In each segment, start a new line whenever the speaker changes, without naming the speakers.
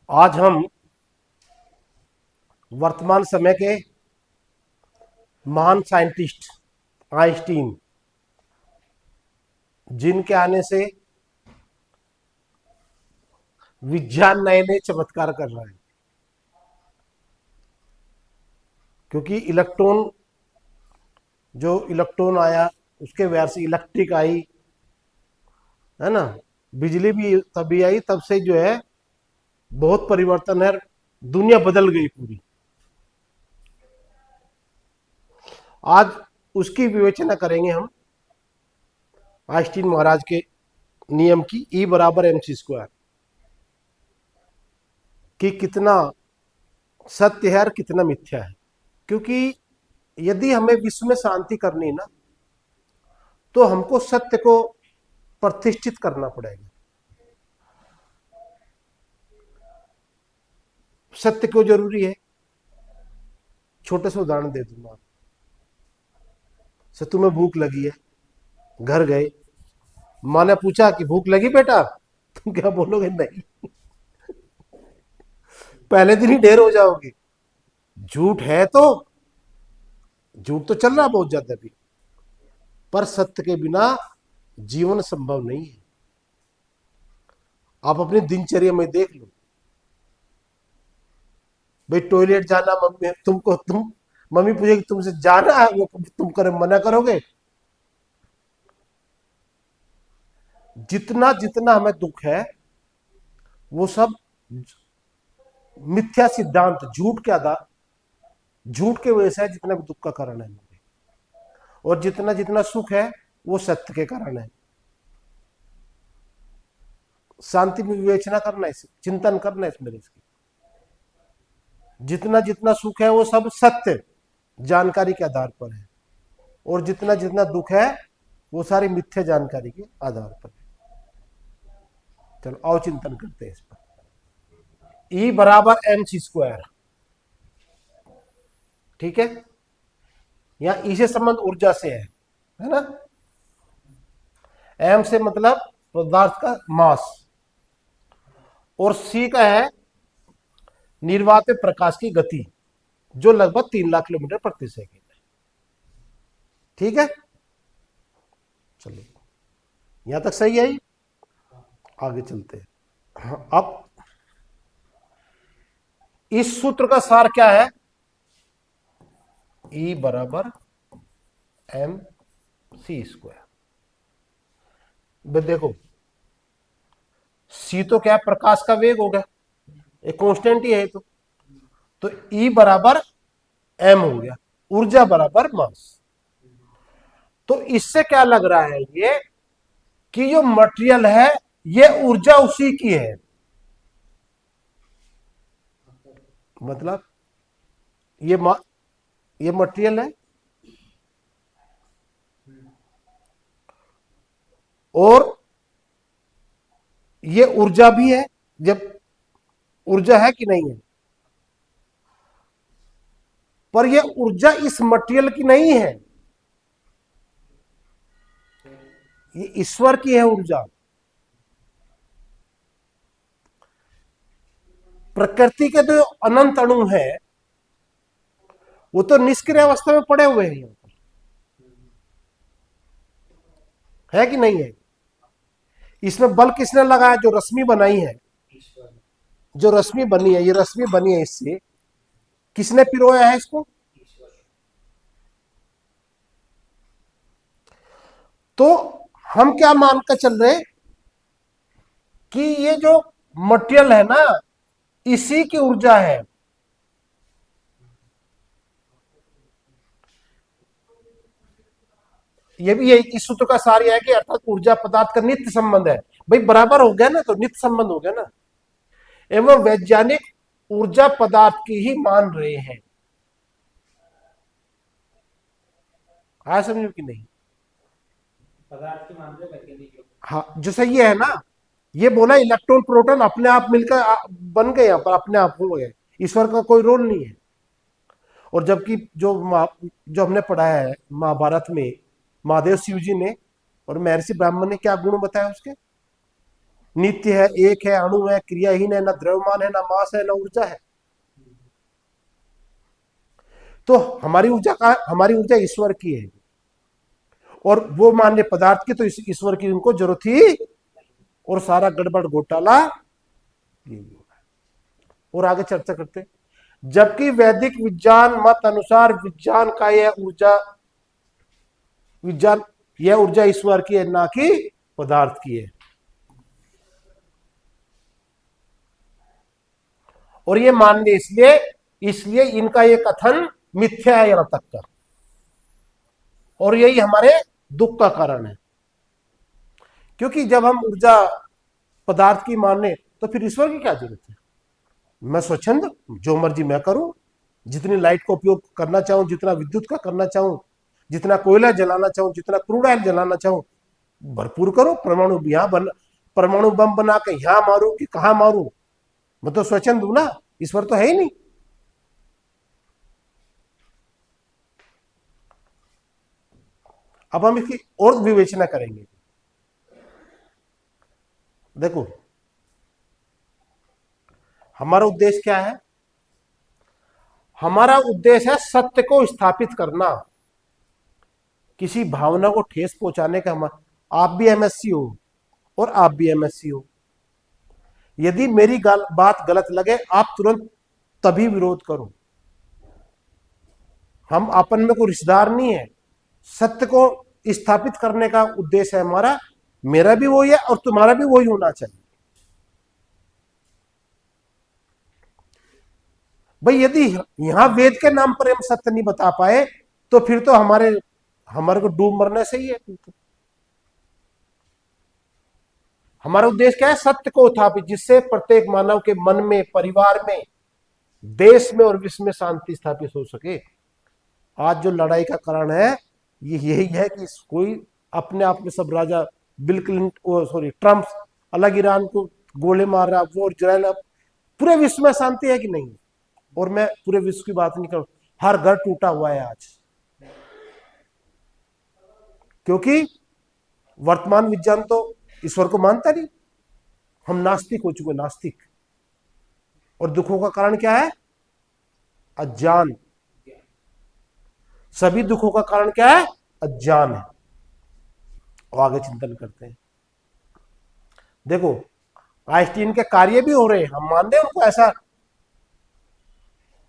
आज हम वर्तमान समय के महान साइंटिस्ट आइंस्टीन, जिनके आने से विज्ञान नए नए चमत्कार कर रहा है। क्योंकि इलेक्ट्रॉन आया, उसके वजह से इलेक्ट्रिक आई, है ना। बिजली भी तभी आई, तब से जो है बहुत परिवर्तन है, दुनिया बदल गई पूरी। आज उसकी विवेचना करेंगे हम आइंस्टीन महाराज के नियम की, ई बराबर एम सी स्क्वायर, कि कितना सत्य है और कितना मिथ्या है। क्योंकि यदि हमें विश्व में शांति करनी है ना, तो हमको सत्य को प्रतिष्ठित करना पड़ेगा। सत्य क्यों जरूरी है? छोटे से उदाहरण दे दूंगा। से तुम्हें भूख लगी है, घर गए, माँ ने पूछा कि भूख लगी बेटा, तुम क्या बोलोगे? नहीं। पहले दिन ही ढेर हो जाओगे। झूठ है तो झूठ तो चल रहा बहुत ज्यादा भी, पर सत्य के बिना जीवन संभव नहीं है। आप अपनी दिनचर्या में देख लो। भाई टॉयलेट जाना, मम्मी पूछेगी तुमसे जाना है, वो तुम करे मना करोगे? जितना जितना हमें दुख है, वो सब मिथ्या सिद्धांत, झूठ के वजह से है। जितना भी दुख का कारण है हमारे, और जितना जितना सुख है वो सत्य के कारण है। शांति में विवेचना करना है, चिंतन करना है इसमें इसकी। जितना जितना सुख है वो सब सत्य जानकारी के आधार पर है, और जितना जितना दुख है वो सारी मिथ्या जानकारी के आधार पर है। चलो आओ चिंतन करते हैं इस पर। ई बराबर एम सी स्क्वायर, ठीक है। यहां ई से संबंध ऊर्जा से है ना। एम से मतलब पदार्थ का मास, और सी का है निर्वात प्रकाश की गति, जो लगभग 3 लाख किलोमीटर प्रति सेकंड है। ठीक है, चलिए यहां तक सही है। आगे चलते हैं। हाँ, अब इस सूत्र का सार क्या है? ई बराबर एम सी स्क्वायर। देखो, सी तो क्या है? प्रकाश का वेग हो गया, एक कांस्टेंट ही है। तो ई बराबर एम हो गया, ऊर्जा बराबर मास। तो इससे क्या लग रहा है ये, कि जो मटेरियल है ये ऊर्जा उसी की है। मतलब ये ये मटेरियल है, और ये ऊर्जा भी है। जब ऊर्जा है कि नहीं है, पर ये ऊर्जा इस मटेरियल की नहीं है, ये ईश्वर की है ऊर्जा। प्रकृति के जो अनंत अणु है वो तो निष्क्रिय अवस्था में पड़े हुए हैं, है कि नहीं है? इसमें बल किसने लगाया? जो रश्मि बनाई है, जो रश्मि बनी है, ये रश्मि बनी है, इससे किसने पिरोया है इसको? तो हम क्या मानकर चल रहे कि ये जो मटेरियल है ना, इसी की ऊर्जा है। ये भी यही इस सूत्र का सार यह है कि अर्थात ऊर्जा पदार्थ का नित्य संबंध है। भाई बराबर हो गया ना, तो नित्य संबंध हो गया ना। एवं वैज्ञानिक ऊर्जा पदार्थ की ही मान रहे हैं। हाँ समझो कि नहीं?
पदार्थ की मान रहे वैज्ञानिक लोग।
हाँ, जो सही है ना। ये बोला इलेक्ट्रॉन प्रोटॉन अपने आप मिलकर बन गए, पर अपने आप हो गए, ईश्वर का कोई रोल नहीं है। और जबकि जो हमने पढ़ा है महाभारत में, महादेव शिव जी ने और महर्षि ब्राह्मण ने क्या गुण बताया उसके? नित्य है, एक है, अणु है, क्रियाहीन है, ना द्रव्यमान है, ना मास है, ना ऊर्जा है। तो हमारी ऊर्जा का, हमारी ऊर्जा ईश्वर की है, और वो मान ले पदार्थ की, तो इस ईश्वर की उनको जरूरत ही, और सारा गड़बड़ घोटाला ये भी होगा। और आगे चर्चा करते हैं। जबकि वैदिक विज्ञान मत अनुसार विज्ञान का यह ऊर्जा, विज्ञान यह ऊर्जा ईश्वर की है, ना कि पदार्थ की है। और ये मानने इसलिए, इसलिए इनका ये कथन मिथ्या है यहां तक का, और यही हमारे दुख का कारण है। क्योंकि जब हम ऊर्जा पदार्थ की माने, तो फिर ईश्वर की क्या जरूरत है? मैं स्वच्छंद, जो मर्जी मैं करूं, जितनी लाइट का उपयोग करना चाहूं, जितना विद्युत का करना चाहूं, जितना कोयला जलाना चाहूं, जितना क्रूड ऑयल जलाना चाहूं, भरपूर करो। परमाणु यहां बन, परमाणु बम बना के यहां मारू कि कहां मारू, मैं तो स्वच्छंद हूं ना, ईश्वर तो है ही नहीं। अब हम इसकी और विवेचना करेंगे। देखो, हमारा उद्देश्य क्या है? हमारा उद्देश्य है सत्य को स्थापित करना, किसी भावना को ठेस पहुंचाने का। हम, आप भी एमएससी हो और आप भी एमएससी हो, यदि मेरी बात गलत लगे, आप तुरंत तभी विरोध करो। हम आपन में कोई रिश्तेदार नहीं है। सत्य को स्थापित करने का उद्देश्य है हमारा। मेरा भी वही है और तुम्हारा भी वही होना चाहिए। भाई यदि यहां वेद के नाम पर हम सत्य नहीं बता पाए, तो फिर तो हमारे हमारे को डूब मरने से ही है। हमारा उद्देश्य क्या है? सत्य को स्थापित, जिससे प्रत्येक मानव के मन में, परिवार में, देश में और विश्व में शांति स्थापित हो सके। आज जो लड़ाई का कारण है ये यही है कि कोई अपने आप में सब राजा, बिल क्लिंटन, सॉरी ट्रंप अलग ईरान को गोले मार रहा, वो इजराइल, पूरे विश्व में शांति है कि नहीं? और मैं पूरे विश्व की बात नहीं करूं, हर घर टूटा हुआ है आज, क्योंकि वर्तमान विज्ञान तो ईश्वर को मानता नहीं। हम नास्तिक हो चुके, नास्तिक। और दुखों का कारण क्या है? अज्ञान। सभी दुखों का कारण क्या है? अज्ञान है। और आगे चिंतन करते हैं। देखो, आइंस्टीन के कार्य भी हो रहे हैं, हम मान रहे हैं उनको ऐसा।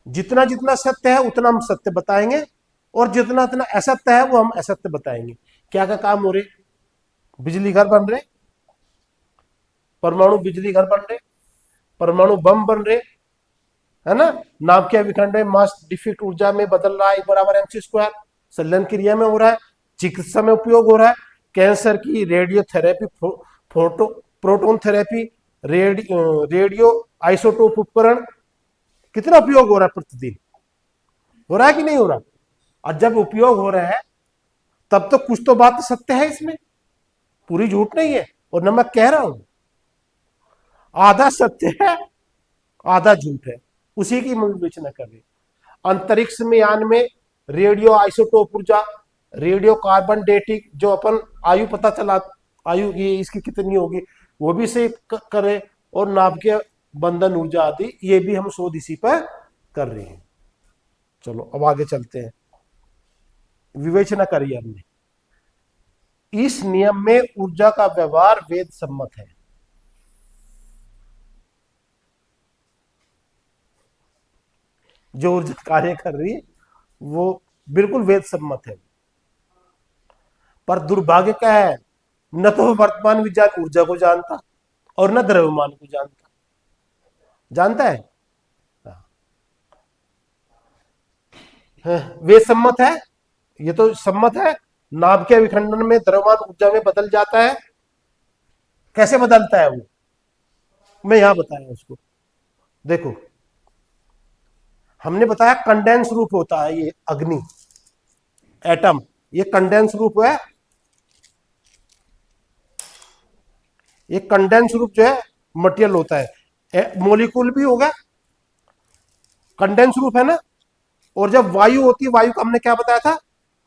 जितना जितना सत्य है उतना हम सत्य बताएंगे, और जितना जितना असत्य है वो हम असत्य बताएंगे। क्या क्या काम हो रहे? बिजली घर बन रहे, परमाणु बिजली घर बन रहे, परमाणु बम बन रहे, है ना। नाभिकीय विखंड में मास डिफिक्ट ऊर्जा में बदल रहा है, बराबर एमसी स्क्वायर। संलयन क्रिया में हो रहा है, चिकित्सा में उपयोग हो रहा है, कैंसर की radiotherapy, photo proton therapy, radio isotope उपकरण, कितना उपयोग हो रहा है प्रतिदिन? हो रहा है कि नहीं हो रहा? और जब उपयोग हो रहा है, तब तो कुछ तो बात सत्य है इसमें, पूरी झूठ नहीं है। और न मैं कह रहा हूं, आधा सत्य है आधा झूठ है, उसी की हम विवेचना कर रहे। अंतरिक्ष में यान में रेडियो आइसोटोप ऊर्जा, रेडियो कार्बन डेटिंग, जो अपन आयु पता चला, आयु ये इसकी कितनी होगी वो भी से करे, और नाभिकीय बंधन ऊर्जा आदि, ये भी हम शोध इसी पर कर रहे हैं। चलो अब आगे चलते हैं। विवेचना करिए हमने, इस नियम में ऊर्जा का व्यवहार वेद सम्मत है। जो ऊर्जा कार्य कर रही है वो बिल्कुल वेद सम्मत है। पर दुर्भाग्य क्या है, न तो वर्तमान विज्ञान ऊर्जा को जानता, और न द्रव्यमान को जानता। जानता है? वेद सम्मत है, ये तो सम्मत है। नाभिकीय विखंडन में द्रव्यमान ऊर्जा में बदल जाता है। कैसे बदलता है वो, मैं यहां बताया उसको। देखो, हमने बताया कंडेंस रूप होता है ये अग्नि, एटम, ये कंडेंस रूप है। ये कंडेंस रूप जो है मटेरियल होता है, मोलिक्यूल भी होगा, कंडेंस रूप है ना। और जब वायु होती है, वायु का हमने क्या बताया था?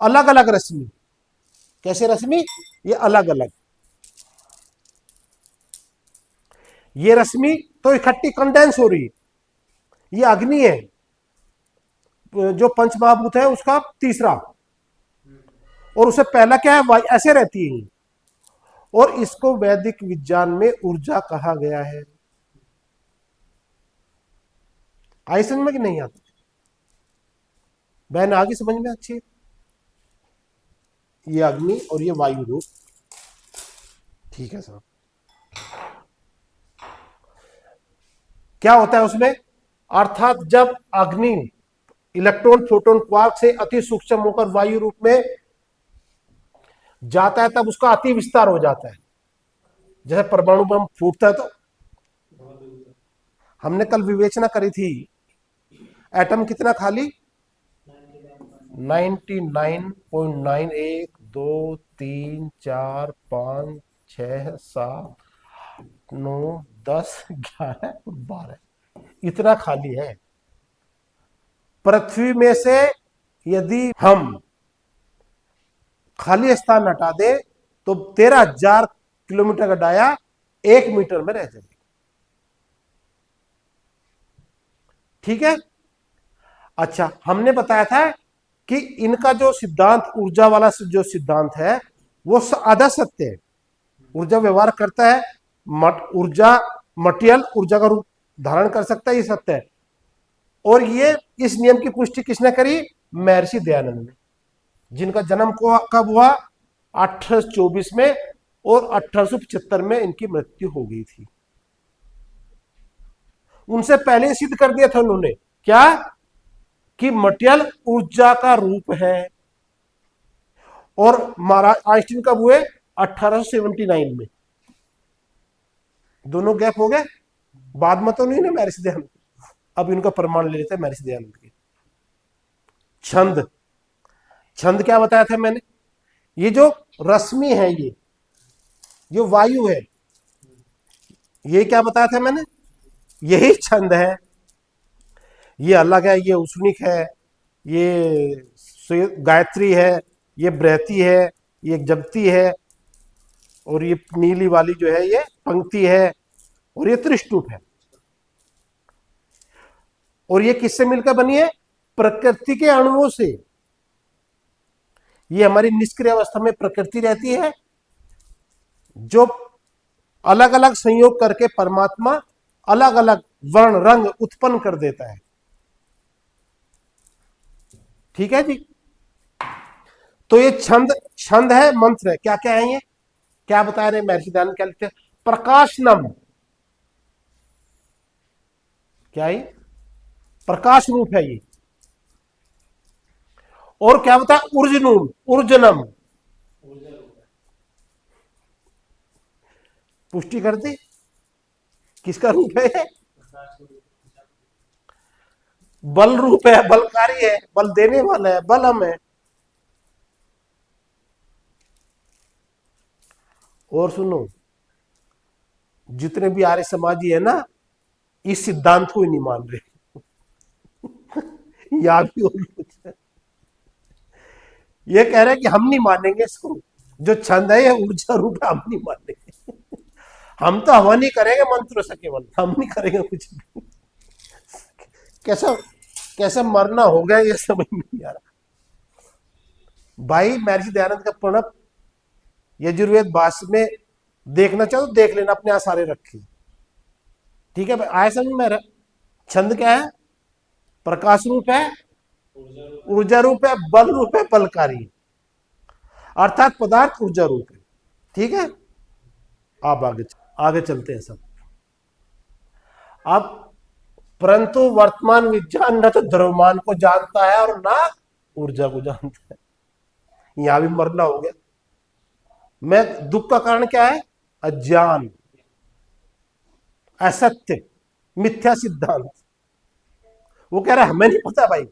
अलग अलग रश्मि। कैसे रश्मि? ये अलग अलग। ये रश्मि तो इकट्ठी कंडेंस हो रही है, ये अग्नि है, जो पंचमहाभूत है उसका तीसरा, और उससे पहला क्या है, वायु, ऐसे रहती है। और इसको वैदिक विज्ञान में ऊर्जा कहा गया है। आई समझ में कि नहीं आती? बहन आगे समझ में अच्छी है। ये अग्नि और ये वायु रूप, ठीक है साहब। क्या होता है उसमें, अर्थात जब अग्नि इलेक्ट्रॉन प्रोटॉन क्वार्क से अति सूक्ष्म होकर वायु रूप में जाता है, तब उसका अति विस्तार हो जाता है। जैसे परमाणु बम फूटता है, तो हमने कल विवेचना करी थी, एटम कितना खाली, 99.9, 1 2 3 4 5 6 7 9 10 11 12, इतना खाली है। पृथ्वी में से यदि हम खाली स्थान हटा दे तो 13,000 किलोमीटर का डाया 1 मीटर में रह जाएगा। ठीक है। अच्छा, हमने बताया था कि इनका जो सिद्धांत, ऊर्जा वाला जो सिद्धांत है, वो आधा सत्य है। ऊर्जा व्यवहार करता है, ऊर्जा मटेरियल ऊर्जा का रूप धारण कर सकता है, ये सत्य है। और ये इस नियम की पुष्टि किसने करी, महर्षि दयानंद ने, जिनका जन्म को कब हुआ, 1824 में, और 1875 में इनकी मृत्यु हो गई थी। उनसे पहले सिद्ध कर दिया था उन्होंने, क्या, कि मटेरियल ऊर्जा का रूप है। और महाराज आइंस्टीन कब हुए, 1879 में। दोनों गैप हो गए, बाद में तो नहीं ना महर्षि दयानंद। अब इनका प्रमाण ले लेते हैं महर्षि दयानंद के। छंद, छंद क्या बताया था मैंने, ये जो रश्मि है, ये जो वायु है, ये क्या बताया था मैंने, यही छंद है। ये अलग है, ये उष्णिक है, ये गायत्री है, ये बृहति है, ये जगती है, और ये नीली वाली जो है ये पंक्ति है, और ये त्रिष्टुप है। और ये किससे मिलकर बनी है, प्रकृति के अणुओं से। ये हमारी निष्क्रिय अवस्था में प्रकृति रहती है, जो अलग अलग संयोग करके परमात्मा अलग अलग वर्ण रंग उत्पन्न कर देता है। ठीक है जी। तो ये छंद, छंद है, मंत्र है, क्या क्या है ये, क्या बता रहे महर्षि दयानंद, क्या लिखते हैं, प्रकाशनम, क्या है, प्रकाश रूप है ये। और क्या बता, ऊर्जनूम, ऊर्जनम, पुष्टि कर दी, किसका रूप है ये, बल रूप है, बलकारी है, बल देने वाला है, बलम है। और सुनो, जितने भी आर्य समाजी है ना, इस सिद्धांत को ही नहीं मान रहे। या भी और कुछ है। ये कह रहे हैं कि हम नहीं मानेंगे इसको, जो छंद है ये ऊर्जा रूप है, हम नहीं मानेंगे। हम तो हवन ही करेंगे मंत्र से, केवल हम नहीं करेंगे कुछ भी। कैसा कैसा मरना हो गया ये समझ में नहीं आ रहा भाई। महर्षि दयानंद का प्रणब यजुर्वेद भाष्य में देखना चाहो तो देख लेना, अपने यहां सारे रखे। ठीक है भाई, आए समझ में। छंद क्या है, प्रकाश रूप है, ऊर्जा रूप है, बल रूप है, बलकारी, अर्थात पदार्थ ऊर्जा रूप है। ठीक है। आप आगे चलते हैं सब। अब परंतु वर्तमान विज्ञान न तो द्रव्यमान को जानता है और ना ऊर्जा को जानता है। यहां भी मरना हो गया। मैं दुख का कारण क्या है, अज्ञान, असत्य, मिथ्या सिद्धांत। वो कह रहा है हमें नहीं पता भाई।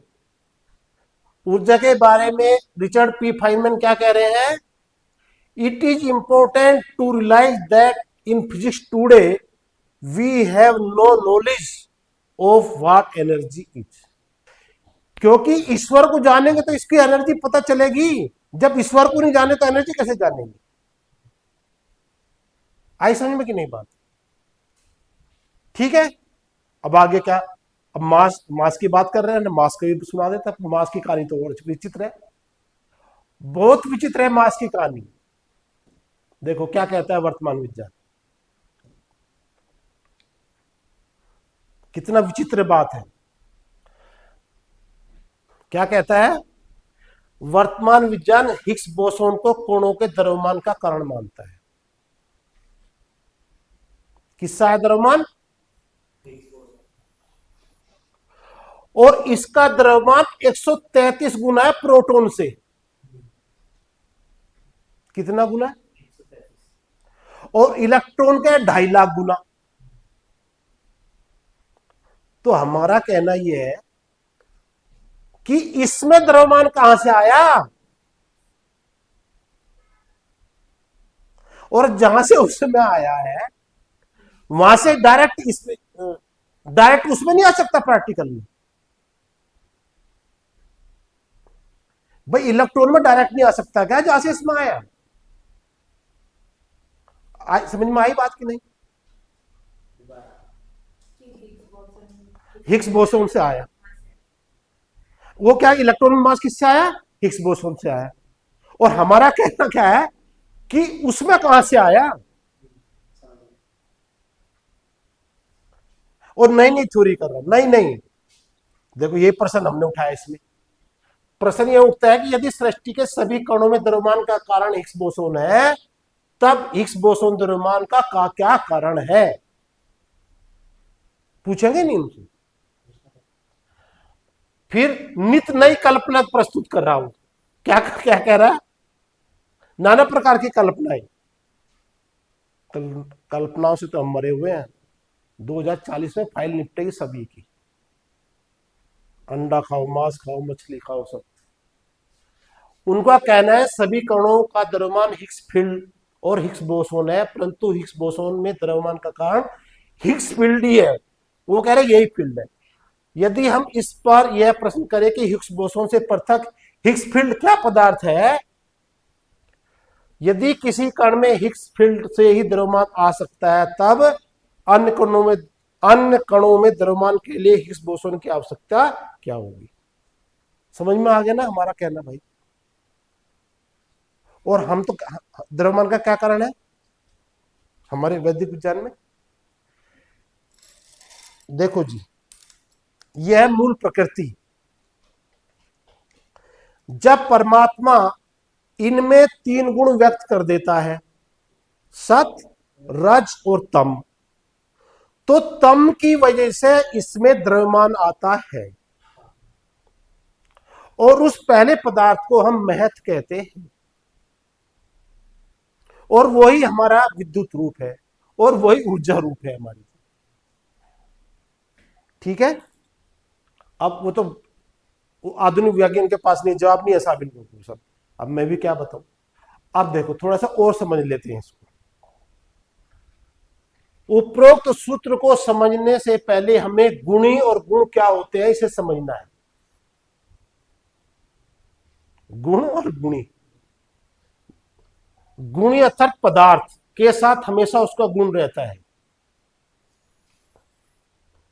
ऊर्जा के बारे में रिचर्ड पी फाइनमैन क्या कह रहे हैं, it is important to realise that in physics today we have no knowledge of what energy is. क्योंकि ईश्वर को जानेंगे तो इसकी एनर्जी पता चलेगी, जब ईश्वर को नहीं जाने तो एनर्जी कैसे जानेंगे। आई समझ में कि नहीं बात। ठीक है। अब आगे क्या, अब मास मास की बात कर रहे हैं ना, मास को भी सुना देता, मास की कहानी तो और विचित्र है, बहुत विचित्र है मास की कहानी। देखो क्या कहता है वर्तमान विज्ञान, कितना विचित्र बात है। क्या कहता है, वर्तमान विज्ञान हिग्स बोसोन को कणों के द्रव्यमान का कारण मानता है। किसका है द्रव्यमान, और इसका द्रव्यमान 133 गुना है प्रोटॉन से। कितना गुना, और इलेक्ट्रॉन का 2.5 लाख गुना। तो हमारा कहना यह है कि इसमें द्रव्यमान कहां से आया, और जहां से उसमें आया है वहां से डायरेक्ट इसमें, डायरेक्ट उसमें नहीं आ सकता प्रैक्टिकल में। भाई इलेक्ट्रॉन में डायरेक्ट नहीं आ सकता क्या जहां से इसमें आया, समझ में आई बात की नहीं। हिग्स बोसोन से आया, वो क्या, इलेक्ट्रॉन मास किससे आया, हिग्स बोसोन से आया। और हमारा कहना क्या है कि उसमें कहां से आया, और नई नई थ्योरी कर रहा, नहीं नहीं। देखो ये प्रश्न हमने उठाया, इसमें प्रश्न यह उठता है कि यदि सृष्टि के सभी कणों में द्रव्यमान का कारण हिग्स बोसोन है, तब हिग्स बोसोन द्रव्यमान का क्या कारण है, पूछेंगे नहीं उनसे। फिर नित नई कल्पना प्रस्तुत कर रहा हूं, क्या क्या कह रहा है, नाना प्रकार की कल्पनाएं। कल्पनाओं से तो हम मरे हुए हैं, 2040 में फाइल निपटेगी सभी की, अंडा खाओ, मांस खाओ, मछली खाओ, सब। उनका कहना है सभी कणों का द्रव्यमान हिग्स फील्ड और हिग्स बोसोन है, परंतु हिग्स बोसोन में द्रव्यमान का कारण हिग्स फील्ड ही है। वो कह रहे यही फील्ड है। यदि हम इस पर यह प्रश्न करें कि हिग्स बोसोन से पृथक हिग्स फील्ड क्या पदार्थ है, यदि किसी कण में हिग्स फील्ड से ही द्रव्यमान आ सकता है, तब अन्य कणों में द्रव्यमान के लिए हिग्स बोसोन की आवश्यकता क्या होगी। समझ में आ गया ना हमारा कहना भाई। और हम तो, द्रव्यमान का क्या कारण है हमारे वैदिक विज्ञान में, देखो जी, यह है मूल प्रकृति। जब परमात्मा इनमें 3 गुण व्यक्त कर देता है, सत, रज और तम, तो तम की वजह से इसमें द्रव्यमान आता है, और उस पहले पदार्थ को हम महत कहते हैं, और वही हमारा विद्युत रूप है, और वही ऊर्जा रूप है हमारी। ठीक है। अब वो तो आधुनिक वैज्ञानिक के पास नहीं, जवाब नहीं है साबित को सब। अब मैं भी क्या बताऊं। अब देखो थोड़ा सा और समझ लेते हैं इसको। उपरोक्त सूत्र को समझने से पहले हमें गुणी और गुण क्या होते हैं इसे समझना है। गुण और गुणी, गुणी अर्थात पदार्थ के साथ हमेशा उसका गुण रहता है।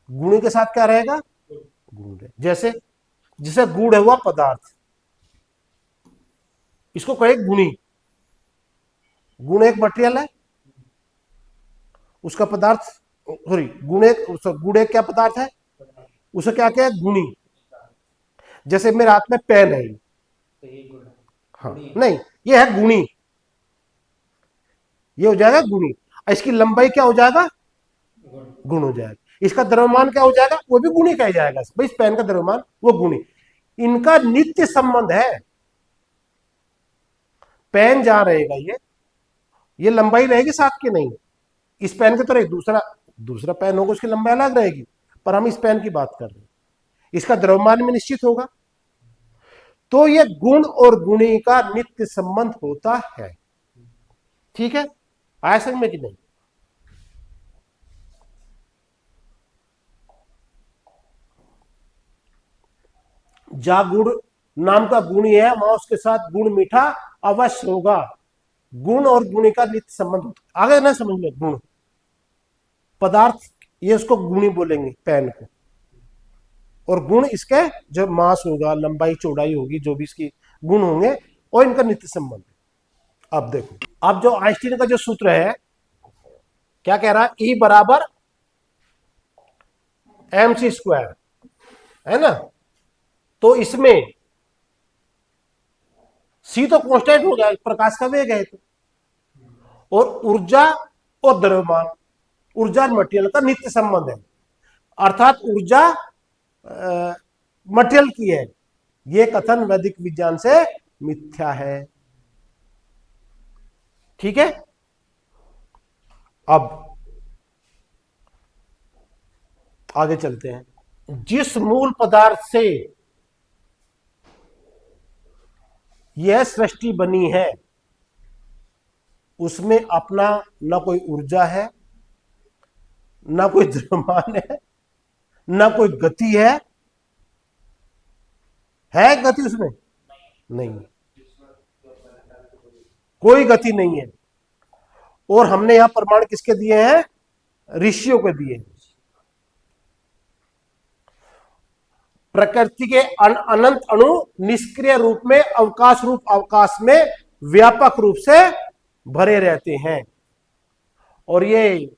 गुणी के साथ क्या रहेगा, गुण रहे। जैसे जिसे गुण है हुआ पदार्थ, इसको कहे गुणी। गुण एक मटेरियल है, उसका पदार्थ, सॉरी गुण एक क्या पदार्थ है, उसे क्या क्या है, गुणी। जैसे मेरे हाथ में पेन है,
तो ये गुण है,
हाँ
गुणी है।
नहीं, ये है गुणी, ये हो जाएगा गुणी। इसकी लंबाई क्या हो जाएगा,
गुण
गुण हो जाएगा। इसका द्रव्यमान क्या हो जाएगा, वो भी गुणी का ही जाएगा। भाई इस पेन का द्रव्यमान वो गुणी, इनका नित्य संबंध है। पेन जहां रहेगा ये लंबाई रहेगी साथ की नहीं। इस पेन के तरह दूसरा दूसरा पेन होगा, उसकी लंबाई अलग रहेगी, पर हम इस पेन की बात कर रहे हैं, इसका द्रव्यमान में निश्चित होगा। तो ये गुण और गुणी का नित्य संबंध होता है। ठीक है, आया समझ में कि नहीं। जा गुण नाम का गुण है, वहां उसके साथ गुण मीठा अवश्य होगा। गुण और गुणी का नित्य संबंध होता है। आगे ना समझ में, गुण पदार्थ ये उसको गुणी बोलेंगे पेन को, और गुण इसके जो मास होगा, लंबाई चौड़ाई होगी, जो भी इसकी गुण होंगे, और इनका नित्य संबंध है। अब देखो, अब जो आइंस्टीन का जो सूत्र है क्या कह रहा है, E बराबर mc², है ना। तो इसमें C तो कांस्टेंट हो गया, प्रकाश का वेग है तो, और ऊर्जा और द्रव्यमान, ऊर्जा और मटेरियल का नित्य संबंध है, अर्थात ऊर्जा मटेरियल की है। यह कथन वैदिक विज्ञान से मिथ्या है। ठीक है। अब आगे चलते हैं। जिस मूल पदार्थ से यह सृष्टि बनी है उसमें अपना न कोई ऊर्जा है, न कोई द्रव्यमान है, न कोई गति है गति उसमें नहीं, कोई गति नहीं है। और हमने यहां प्रमाण किसके दिए हैं, ऋषियों के दिए। प्रकृति के अनंत अणु निष्क्रिय रूप में अवकाश में व्यापक रूप से भरे रहते हैं। और ये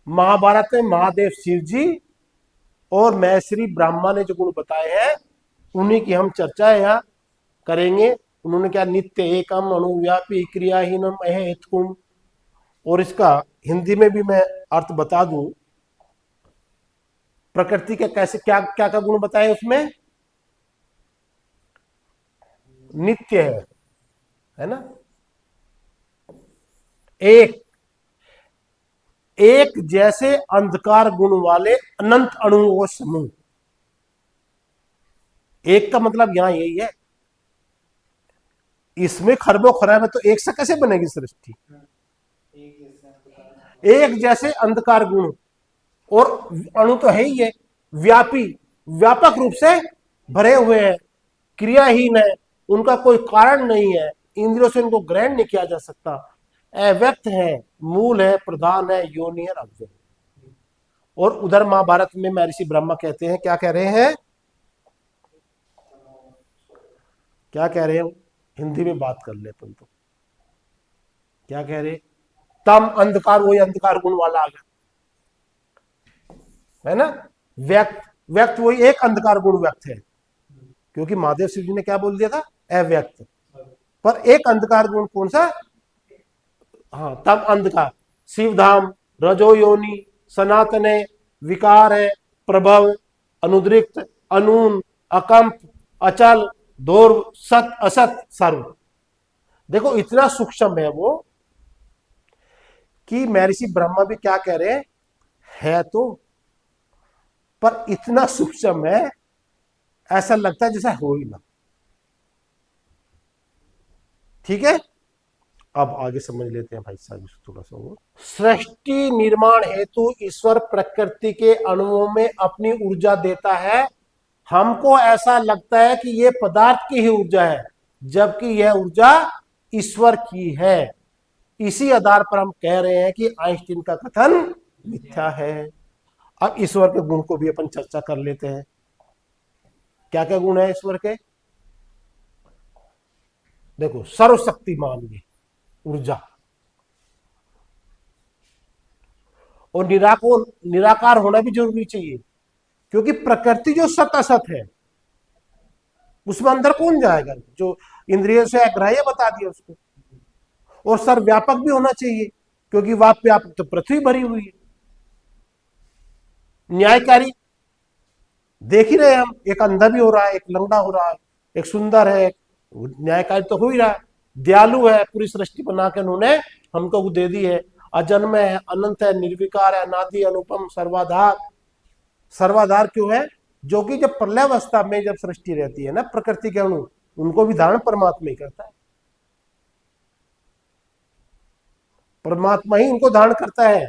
महाभारत में महादेव शिव जी और महर्षि ब्रह्मा ने जो गुण बताए हैं उन्हीं की हम चर्चा यहां करेंगे। उन्होंने क्या, नित्य एकम अणुव्यापी क्रियाहीनम अहेतुकम, और इसका हिंदी में भी मैं अर्थ बता दूं। प्रकृति के कैसे क्या क्या क्या गुण बताए उसमें, नित्य है ना, एक जैसे अंधकार गुण वाले अनंत अणुओं समूह। एक का मतलब यहां यही है, इसमें खरबों खराब है तो एक से कैसे बनेगी सृष्टि। एक जैसे अंधकार गुण, और अणु तो है ही है, व्यापक रूप से भरे हुए हैं, क्रियाहीन है, उनका कोई कारण नहीं है, इंद्रियों से उनको ग्रहण नहीं किया जा सकता, अव्यक्त है, मूल है, प्रधान है, योनि है, अव्यय। और उधर महाभारत में महर्षि ब्रह्मा कहते हैं, क्या कह रहे हैं, क्या कह रहे हैं, हिंदी में बात कर ले अपन तो, क्या कह रहे, तम अंधकार, वही अंधकार गुण वाला आ गया, है ना। व्यक्त वही एक अंधकार गुण व्यक्त है, क्योंकि महादेव शिव जी ने क्या बोल दिया था, अव्यक्त। पर एक अंधकार गुण कौन सा, हाँ, तम अंधकार, शिवधाम, रजो योनि, सनातन है, विकार है, प्रभव, अनुद्रिक्त, अनून, अकंप, अचल, ध्रुव, सत असत, सर्व। देखो इतना सूक्ष्म है वो कि महर्षि ब्रह्मा भी क्या कह रहे है तो, पर इतना सूक्ष्म है ऐसा लगता है जैसा हो ही ना। ठीक है। अब आगे समझ लेते हैं भाई साहब थोड़ा सा वो। सृष्टि निर्माण हेतु ईश्वर प्रकृति के अणुओं में अपनी ऊर्जा देता है। हमको ऐसा लगता है कि यह पदार्थ की ही ऊर्जा है, जबकि यह ऊर्जा ईश्वर की है। इसी आधार पर हम कह रहे हैं कि आइंस्टीन का कथन मिथ्या है। अब ईश्वर के गुण को भी अपन चर्चा कर लेते हैं। क्या क्या गुण है ईश्वर के, देखो, सर्वशक्तिमान भी ऊर्जा, और निराकार होना भी जरूरी चाहिए, क्योंकि प्रकृति जो सत असत है उसमें अंदर कौन जाएगा, जो इंद्रियों से अग्राह्य बता दिया उसको। और सर्वव्यापक भी होना चाहिए, क्योंकि व्यापक तो पृथ्वी भरी हुई है। न्यायकारी, देख ही रहे हम, एक अंधा भी हो रहा है, एक लंगड़ा हो रहा है, एक सुंदर है, न्यायकारी तो हो ही रहा है। दयालु है, पूरी सृष्टि बना के उन्होंने हमको दे दी है। अजन्म है, अनंत है, निर्विकार है, अनादि, अनुपम, सर्वाधार। सर्वाधार क्यों है, जो कि जब प्रलयावस्था में जब सृष्टि रहती है ना, प्रकृति के अणु उनको भी धारण परमात्मा ही करता है, परमात्मा ही उनको धारण करता है,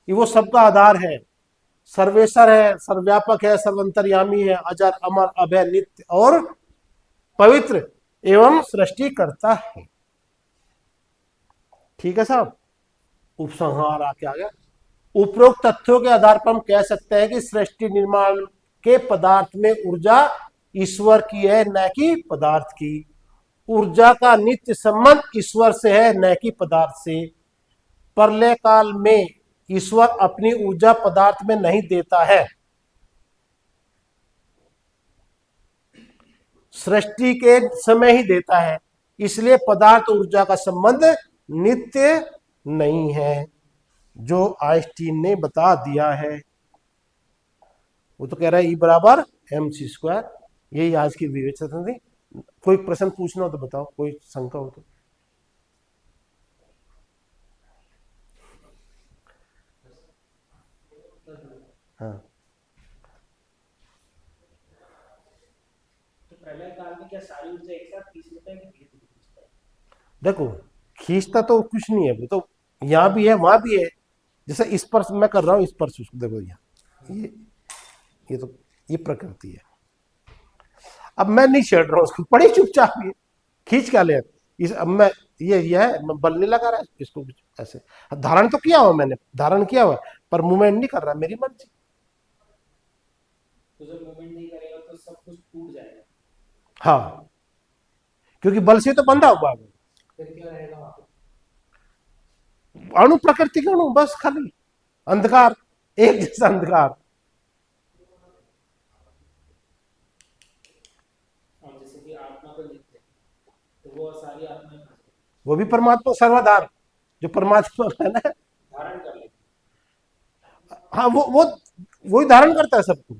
कि वो सबका आधार है, सर्वेश्वर है, सर्वव्यापक है, सर्वंतर्यामी है, अजर अमर अभय नित्य और पवित्र एवं सृष्टि करता है। ठीक है साहब। उपसंहार आके आ गया। उपरोक्त तथ्यों के आधार पर हम कह सकते हैं कि सृष्टि निर्माण के पदार्थ में ऊर्जा ईश्वर की है, न कि पदार्थ की। ऊर्जा का नित्य संबंध ईश्वर से है, न कि पदार्थ से। प्रलय काल में ईश्वर अपनी ऊर्जा पदार्थ में नहीं देता है, सृष्टि के समय ही देता है, इसलिए पदार्थ ऊर्जा का संबंध नित्य नहीं है, जो आइंस्टीन ने बता दिया है। वो तो कह रहा है E बराबर mc²। यही आज की विवेचना थी। कोई प्रश्न पूछना हो तो बताओ, कोई शंका हो तो। हाँ,
तो प्रलय काल में क्या सारी ऊर्जा एक साथ खींच लेता है कि धीरे धीरे खींचता है?
देखो खींचता तो कुछ नहीं है, वो तो यहाँ भी है वहां भी है। जैसे स्पर्श मैं कर रहा हूँ, स्पर्श उसको देखो, ये तो ये प्रकृति है। अब मैं नहीं छेड़ रहा हूँ उसको, पड़ी चुपचाप, ये खींच क्या ले इस। अब मैं ये है, मैं बल नहीं लगा रहा इसको कुछ ऐसे। धारण तो किया हुआ मैंने, धारण किया हुआ, पर मूवमेंट नहीं कर रहा, मेरी मर्जी।
तो जब मूवमेंट नहीं करेगा तो सब कुछ टूट जाएगा,
हाँ, क्योंकि बल से तो बंधा हुआ है।
फिर क्या रहेगा वहां पे?
अणु, प्रकृति के अणु, बस खाली अंधकार, एक जैसा अंधकार।
और जैसे कि आत्मा को लिखते हैं तो वो सारी आत्माएं फंस गई,
वो भी परमात्मा सर्वाधार, जो परमात्मा है ना।
धारण कर लेती
हाँ, वो वही धारण करता है सबको,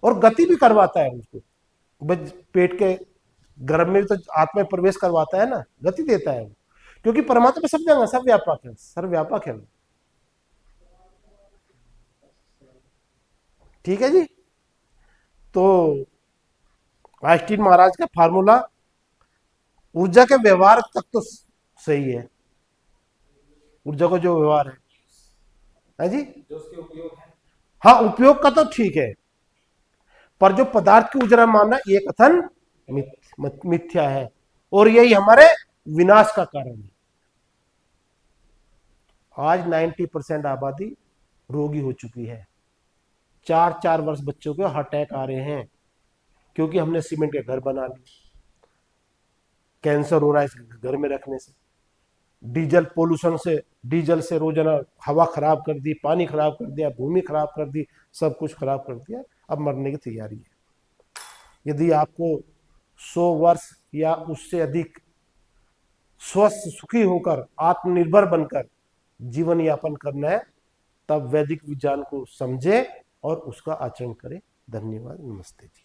और गति भी करवाता है उसको। बस पेट के गर्भ में भी तो आत्मा में प्रवेश करवाता है ना, गति देता है वो, क्योंकि परमात्मा सब जगह, सब व्यापक है, सर्वव्यापक है वो। ठीक है जी। तो आइंस्टीन महाराज का फार्मूला ऊर्जा के व्यवहार तक तो सही है, ऊर्जा का जो व्यवहार है जी।
जो उसके उपयोग है।
हाँ, उपयोग का तो ठीक है, पर जो पदार्थ की ऊर्जा मानना, ये कथन मिथ्या है, और यही हमारे विनाश का कारण है। आज 90% आबादी रोगी हो चुकी है। 4-4 वर्ष बच्चों को हार्ट अटैक आ रहे हैं, क्योंकि हमने सीमेंट के घर बना लिए। कैंसर हो रहा है इस घर में रखने से। डीजल पोल्यूशन से, डीजल से रोजाना हवा खराब कर दी, पानी खराब कर दिया, भूमि खराब कर दी, सब कुछ खराब कर दिया। अब मरने की तैयारी है। यदि आपको 100 वर्ष या उससे अधिक स्वस्थ सुखी होकर आत्मनिर्भर बनकर जीवन यापन करना है, तब वैदिक विज्ञान को समझे और उसका आचरण करें। धन्यवाद, नमस्ते जी।